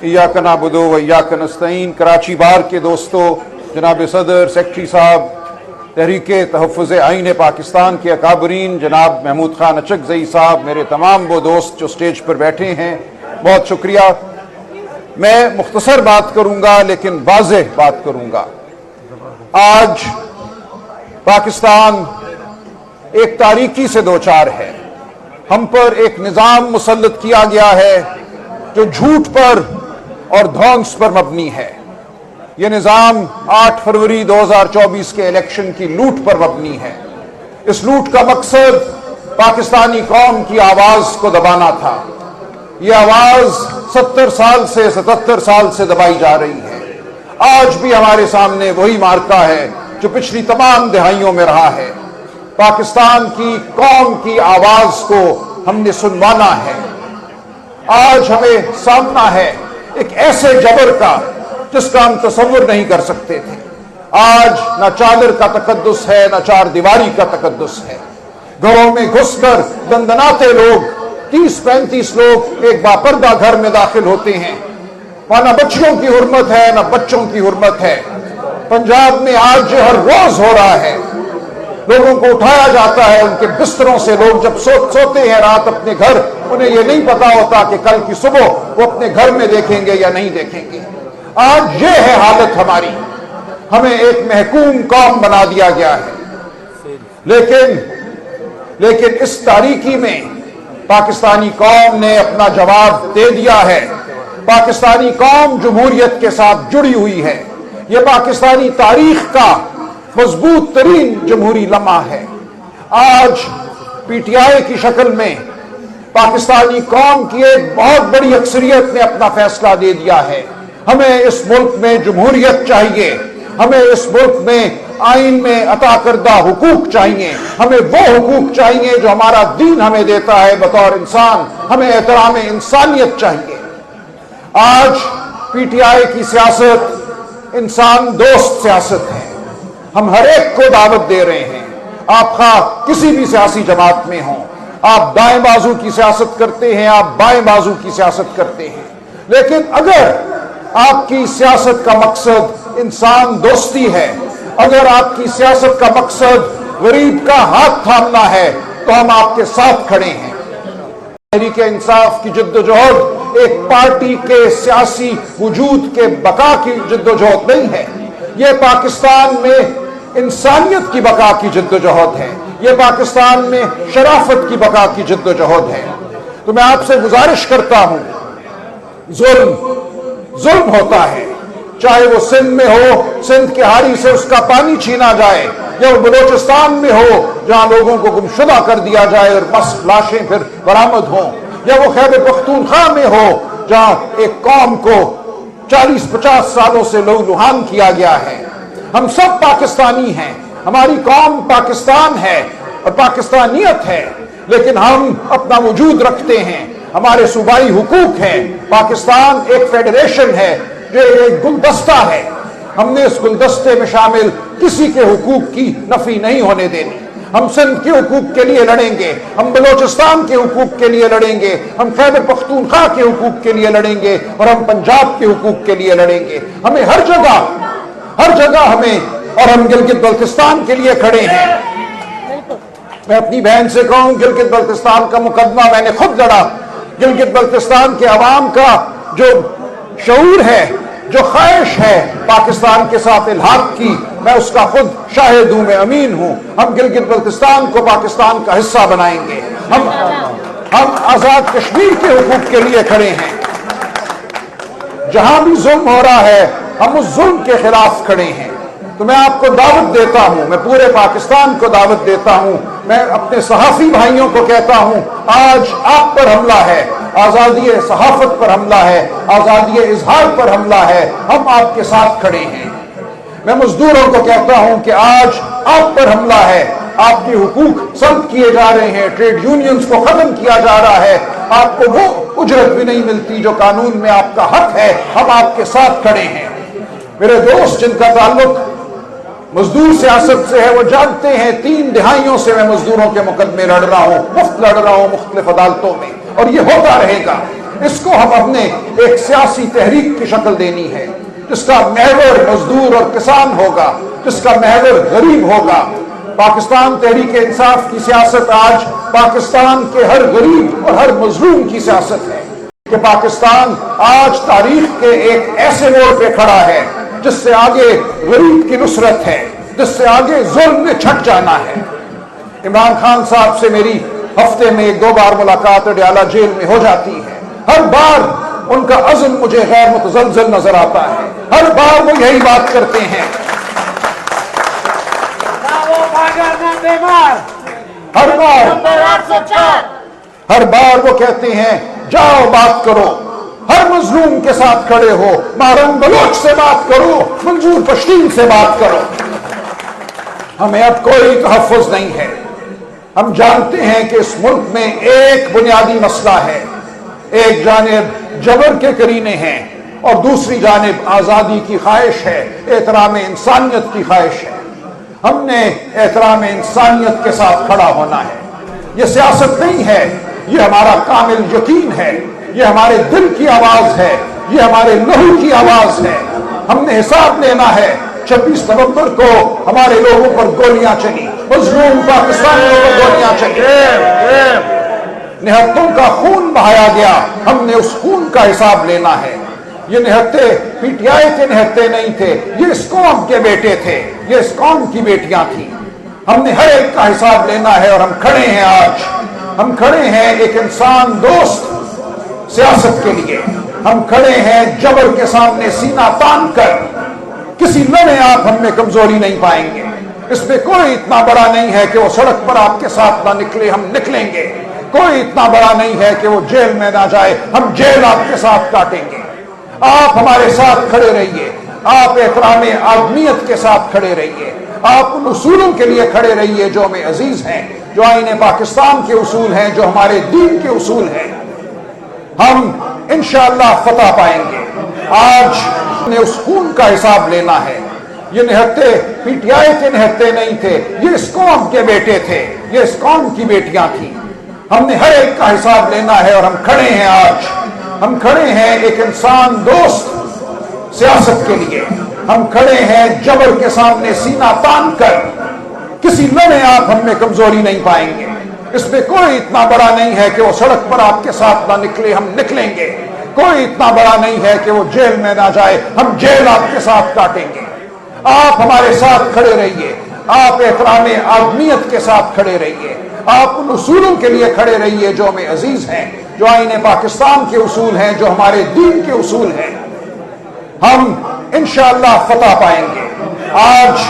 इय्याक नअबुदु व इय्याक नस्तईन। कराची बार के दोस्तों, जनाब सदर, सेक्रेटरी साहब, तहरीक तहफ़्फ़ुज़ आईन पाकिस्तान के अकाबरीन, जनाब महमूद खान अचकज़ई साहब, मेरे तमाम वो दोस्त जो स्टेज पर बैठे हैं, बहुत शुक्रिया। मैं मुख्तसर बात करूँगा लेकिन वाज़ेह बात करूँगा। आज पाकिस्तान एक तारीकी से दो चार है। हम पर एक निज़ाम मुसल्लत किया गया है जो झूठ पर और धौंस पर मबनी है। यह निज़ाम 8 फरवरी 2024 के इलेक्शन की लूट पर मबनी है। इस लूट का मकसद पाकिस्तानी कौम की आवाज़ को दबाना था। यह आवाज़ 70 साल से 77 साल से दबाई जा रही है। आज भी हमारे सामने वही मार्का है जो पिछली तमाम दिहाइयों में रहा है। पाकिस्तान की कौम की आवाज़ को हमने सुनवाना है। आज हमें सामना है एक ऐसे जबर का जिसका हम तसव्वुर नहीं कर सकते थे। आज न चादर का तकद्दुस है, न चार दीवारी का तकद्दुस है। घरों में घुसकर दंदनाते लोग, 30-35 लोग एक बापर्दा घर में दाखिल होते हैं। वहां न बच्चियों की हुर्मत है, न बच्चों की हुर्मत है। पंजाब में आज हर रोज हो रहा है, लोगों को उठाया जाता है उनके बिस्तरों से। लोग जब सोते हैं रात अपने घर, उन्हें यह नहीं पता होता कि कल की सुबह वो अपने घर में देखेंगे या नहीं देखेंगे। आज ये है हालत हमारी। हमें एक महकूम कौम बना दिया गया है। लेकिन इस तारीकी में पाकिस्तानी कौम ने अपना जवाब दे दिया है। पाकिस्तानी कौम जमहूरियत के साथ जुड़ी हुई है। यह पाकिस्तानी तारीख का मजबूत तरीन जमहूरी लम्हा है। आज पीटीआई की शक्ल में पाकिस्तानी कौम की एक बहुत बड़ी अक्सरियत ने अपना फैसला दे दिया है। हमें इस मुल्क में जमहूरियत चाहिए। हमें इस मुल्क में आइन में अता करदा हुकूक चाहिए। हमें वो हुकूक चाहिए जो हमारा दीन हमें देता है बतौर इंसान। हमें एहतराम इंसानियत चाहिए। आज पीटीआई की सियासत इंसान दोस्त सियासत है। हम हर एक को दावत दे रहे हैं। आप किसी भी सियासी जमात में हों, आप दाएं बाजू की सियासत करते हैं, आप बाएं बाजू की सियासत करते हैं, लेकिन अगर आपकी सियासत का मकसद इंसान दोस्ती है, अगर आपकी सियासत का मकसद गरीब का हाथ थामना है, तो हम आपके साथ खड़े हैं। तहरीक इंसाफ की जिद्दोजहद एक पार्टी के सियासी वजूद के बका की जिद्दोजहद नहीं है। यह पाकिस्तान में इंसानियत की बका की जिद्दोजहद है। यह पाकिस्तान में शराफत की बका की जिद्दोजहद है। तो मैं आपसे गुजारिश करता हूं, जुल्म होता है, चाहे वो सिंध में हो, सिंध के हारी से उसका पानी छीना जाए, या वो बलोचिस्तान में हो जहां लोगों को गुमशुदा कर दिया जाए और बस लाशें फिर बरामद हों, या वो खैबर पख्तूनख्वा में हो जहां एक कौम को 40-50 सालों से लहूलुहान किया गया है। हम सब पाकिस्तानी हैं। हमारी कौम पाकिस्तान है और पाकिस्तानियत है, लेकिन हम अपना वजूद रखते हैं। हमारे सूबाई हुकूक हैं। पाकिस्तान एक फेडरेशन है जो एक गुलदस्ता है। हमने इस गुलदस्ते में शामिल किसी के हुकूक की नफी नहीं होने देनी। हम सिंध के हुकूक के लिए लड़ेंगे, हम बलोचिस्तान के हुकूक के लिए लड़ेंगे, हम खैबर पख्तूनख्वा के हुकूक के लिए लड़ेंगे और हम पंजाब के हुकूक के लिए लड़ेंगे। हमें हर जगह हमें, और हम गिलगित बल्तिस्तान के लिए खड़े हैं। मैं अपनी बहन से कहूं, गिलगित बल्तिस्तान का मुकदमा मैंने खुद लड़ा। गिलगित बल्तिस्तान के अवाम का जो शऊर है, जो ख्वाहिश है पाकिस्तान के साथ इल्हाक की, मैं उसका खुद शाहिद हूं, मैं अमीन हूं। हम गिलगित बल्तिस्तान को पाकिस्तान का हिस्सा बनाएंगे। हम आजाद कश्मीर के हुकूक के लिए खड़े हैं। जहां भी जुल्म हो रहा है, हम उस जुल्म के खिलाफ खड़े हैं। तो मैं आपको दावत देता हूं, मैं पूरे पाकिस्तान को दावत देता हूं, मैं अपने सहाफी भाइयों को कहता हूं, आज आप पर हमला है, आजादी सहाफत पर हमला है, आजादी इजहार पर हमला है। हम आपके साथ खड़े हैं। मैं मजदूरों को कहता हूं कि आज आप पर हमला है, आपके हुकूक सल्ब किए जा रहे हैं, ट्रेड यूनियंस को खत्म किया जा रहा है, आपको वो उजरत भी नहीं मिलती जो कानून में आपका हक है। हम आपके साथ खड़े हैं। मेरे दोस्त जिनका ताल्लुक मजदूर सियासत से है, वो जानते हैं 3 दिहाइयों से मैं मजदूरों के मुकदमे लड़ रहा हूं, मुफ्त लड़ रहा हूं मुख्तलिफ अदालतों में, और ये होता रहेगा। اس کو ہم اپنے ایک سیاسی تحریک کی شکل دینی ہے جس کا محور مزدور اور کسان ہوگا، جس کا محور غریب ہوگا۔ پاکستان تحریک انصاف کی سیاست آج پاکستان کے ہر غریب اور ہر مظلوم کی سیاست ہے کہ پاکستان آج تاریخ کے ایک ایسے موڑ پہ کھڑا ہے جس سے آگے غریب کی نصرت ہے، جس سے آگے ظلم میں چھٹ جانا ہے۔ عمران خان صاحب سے میری ہفتے میں 1-2 بار ملاقات اڈیالہ جیل میں ہو جاتی ہے۔ ہر بار ان کا عزم مجھے غیر متزلزل نظر آتا ہے، ہر بار وہ یہی بات کرتے ہیں، ہر بار وہ کہتے ہیں جاؤ بات کرو، ہر مظلوم کے ساتھ کھڑے ہو، محرم بلوچ سے بات کرو، منظور پشتین سے بات کرو۔ ہمیں اب کوئی تحفظ نہیں ہے۔ ہم جانتے ہیں کہ اس ملک میں ایک بنیادی مسئلہ ہے، ایک جانب جبر کے کرینے ہیں اور دوسری جانب آزادی کی خواہش ہے، احترام انسانیت کی خواہش ہے۔ ہم نے احترام انسانیت کے ساتھ کھڑا ہونا ہے۔ یہ سیاست نہیں ہے، یہ ہمارا کامل یقین ہے، یہ ہمارے دل کی آواز ہے، یہ ہمارے لہو کی آواز ہے۔ ہم نے حساب لینا ہے۔ 26 نومبر کو ہمارے لوگوں پر گولیاں چلی، مظلوم پاکستانیوں پر گولیاں چلی، نہتوں کا خون بہایا گیا۔ ہم نے اس خون کا حساب لینا ہے۔ یہ نہتے پی ٹی آئی کے نہتے نہیں تھے، یہ اس قوم کے بیٹے تھے، یہ اس قوم کی بیٹیاں تھیں۔ ہم نے ہر ایک کا حساب لینا ہے اور ہم کھڑے ہیں آج، ہم کھڑے ہیں ایک انسان دوست سیاست کے لیے، ہم کھڑے ہیں جبر کے سامنے سینہ تان کر۔ کسی لڑے آپ ہم میں کمزوری نہیں پائیں گے۔ اس میں کوئی اتنا بڑا نہیں ہے کہ وہ سڑک پر آپ کے ساتھ نہ نکلے، ہم نکلیں گے۔ کوئی اتنا بڑا نہیں ہے کہ وہ جیل میں نہ جائے، ہم جیل آپ کے ساتھ کاٹیں گے۔ آپ ہمارے ساتھ کھڑے رہیے، آپ احترام آدمیت کے ساتھ کھڑے رہیے، آپ ان اصولوں کے لیے کھڑے رہیے جو ہمیں عزیز ہیں، جو آئین پاکستان کے اصول ہیں، جو ہمارے دین کے اصول ہیں۔ ہم انشاءاللہ فتح پائیں گے۔ آج نے اس خون کا حساب لینا ہے۔ یہ نہتے پی ٹی آئی کے نہتے نہیں تھے، یہ اس قوم کے بیٹے تھے، یہ اس قوم کی بیٹیاں تھیں۔ ہم نے ہر ایک کا حساب لینا ہے اور ہم کھڑے ہیں آج، ہم کھڑے ہیں ایک انسان دوست سیاست کے لیے، ہم کھڑے ہیں جبر کے سامنے سینہ تان کر۔ کسی لڑے آپ ہم میں کمزوری نہیں پائیں گے۔ اس میں کوئی اتنا بڑا نہیں ہے کہ وہ سڑک پر آپ کے ساتھ نہ نکلے، ہم نکلیں گے۔ کوئی اتنا بڑا نہیں ہے کہ وہ جیل میں نہ جائے، ہم جیل آپ کے ساتھ کاٹیں گے۔ آپ ہمارے ساتھ کھڑے رہیے، آپ احترام آدمیت کے ساتھ کھڑے رہیے، آپ ان اصولوں کے لیے کھڑے رہیے جو ہمیں عزیز ہیں، جو آئین پاکستان کے اصول ہیں، جو ہمارے دین کے اصول ہیں۔ ہم انشاءاللہ فتح پائیں گے۔ آج